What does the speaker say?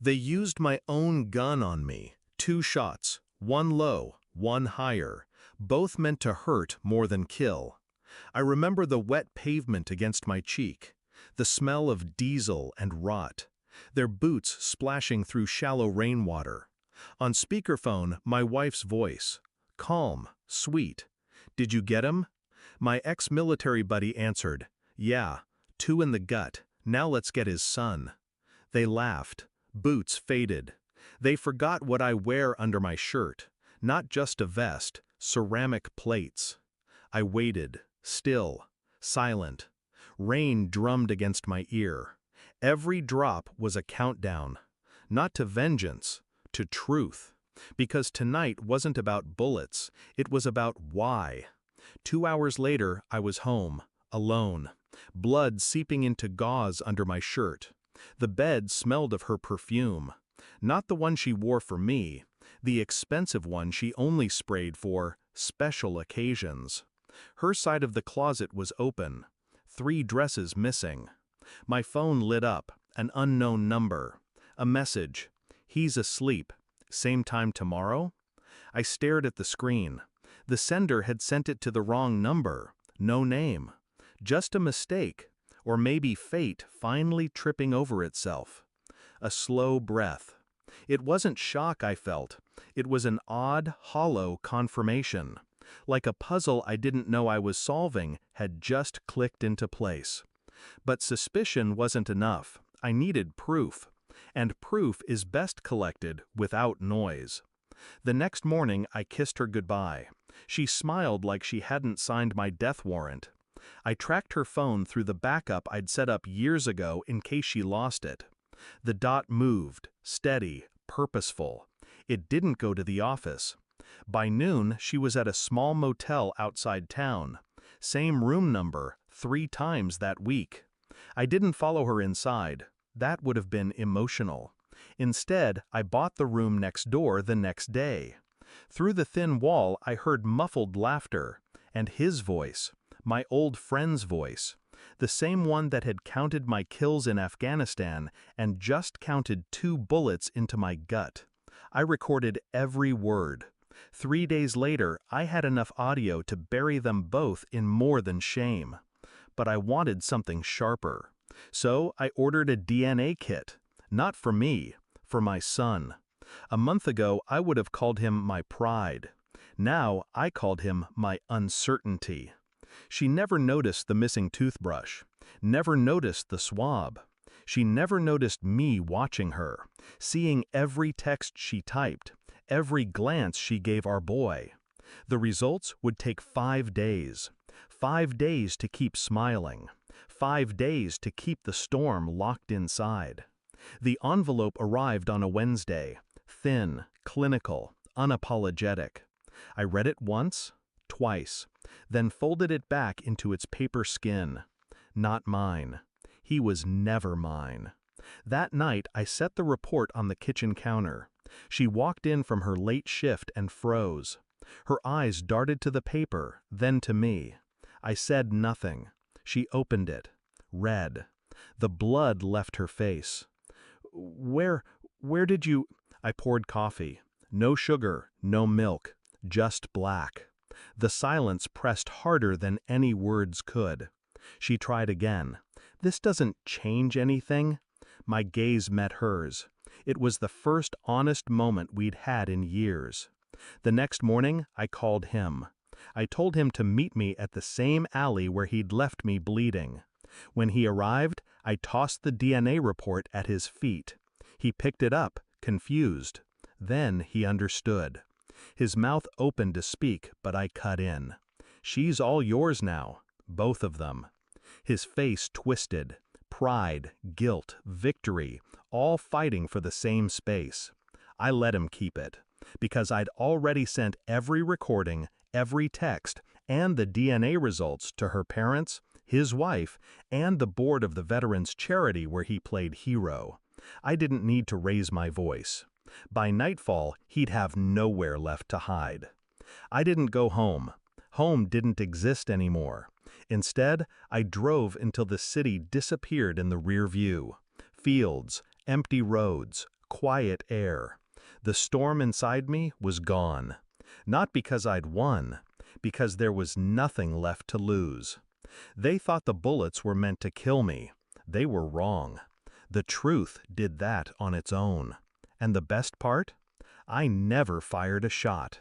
They used my own gun on me. 2 shots, one low, one higher, both meant to hurt more than kill. I remember the wet pavement against my cheek, the smell of diesel and rot, their boots splashing through shallow rainwater. On speakerphone, my wife's voice, calm, sweet. "Did you get him?" My ex-military buddy answered, "Yeah, 2 in the gut, now let's get his son." They laughed, boots faded. They forgot what I wear under my shirt, not just a vest, ceramic plates. I waited, still, silent. Rain drummed against my ear. Every drop was a countdown, not to vengeance, to truth. Because tonight wasn't about bullets, it was about why. 2 hours later, I was home, alone, blood seeping into gauze under my shirt. The bed smelled of her perfume. Not the one she wore for me, the expensive one she only sprayed for special occasions. Her side of the closet was open, 3 dresses missing. My phone lit up, an unknown number. A message, "He's asleep, same time tomorrow?" I stared at the screen. The sender had sent it to the wrong number, no name. Just a mistake, or maybe fate finally tripping over itself. A slow breath. It wasn't shock I felt, it was an odd, hollow confirmation. Like a puzzle I didn't know I was solving had just clicked into place. But suspicion wasn't enough, I needed proof. And proof is best collected without noise. The next morning I kissed her goodbye. She smiled like she hadn't signed my death warrant. I tracked her phone through the backup I'd set up years ago in case she lost it. The dot moved, steady, purposeful. It didn't go to the office. By noon, she was at a small motel outside town. Same room number, 3 times that week. I didn't follow her inside. That would have been emotional. Instead, I bought the room next door the next day. Through the thin wall, I heard muffled laughter, and his voice, my old friend's voice, the same one that had counted my kills in Afghanistan and just counted 2 bullets into my gut. I recorded every word. 3 days later, I had enough audio to bury them both in more than shame. But I wanted something sharper. So I ordered a DNA kit. Not for me, for my son. A month ago, I would have called him my pride. Now, I called him my uncertainty. She never noticed the missing toothbrush, never noticed the swab. She never noticed me watching her, seeing every text she typed, every glance she gave our boy. The results would take 5 days. 5 days to keep smiling. 5 days to keep the storm locked inside. The envelope arrived on a Wednesday, thin, clinical, unapologetic. I read it once, twice, then folded it back into its paper skin. Not mine. He was never mine. That night, I set the report on the kitchen counter. She walked in from her late shift and froze. Her eyes darted to the paper, then to me. I said nothing. She opened it, read. The blood left her face. Where did you—" I poured coffee. No sugar, no milk, just black. The silence pressed harder than any words could. She tried again. "This doesn't change anything." My gaze met hers. It was the first honest moment we'd had in years. The next morning, I called him. I told him to meet me at the same alley where he'd left me bleeding. When he arrived, I tossed the DNA report at his feet. He picked it up, confused. Then he understood. His mouth opened to speak, but I cut in. "She's all yours now, both of them." His face twisted. Pride, guilt, victory, all fighting for the same space. I let him keep it, because I'd already sent every recording, every text, and the DNA results to her parents, his wife, and the board of the veterans charity where he played hero. I didn't need to raise my voice. By nightfall, he'd have nowhere left to hide. I didn't go home. Home didn't exist anymore. Instead, I drove until the city disappeared in the rear view. Fields, empty roads, quiet air. The storm inside me was gone. Not because I'd won, because there was nothing left to lose. They thought the bullets were meant to kill me. They were wrong. The truth did that on its own. And the best part? I never fired a shot.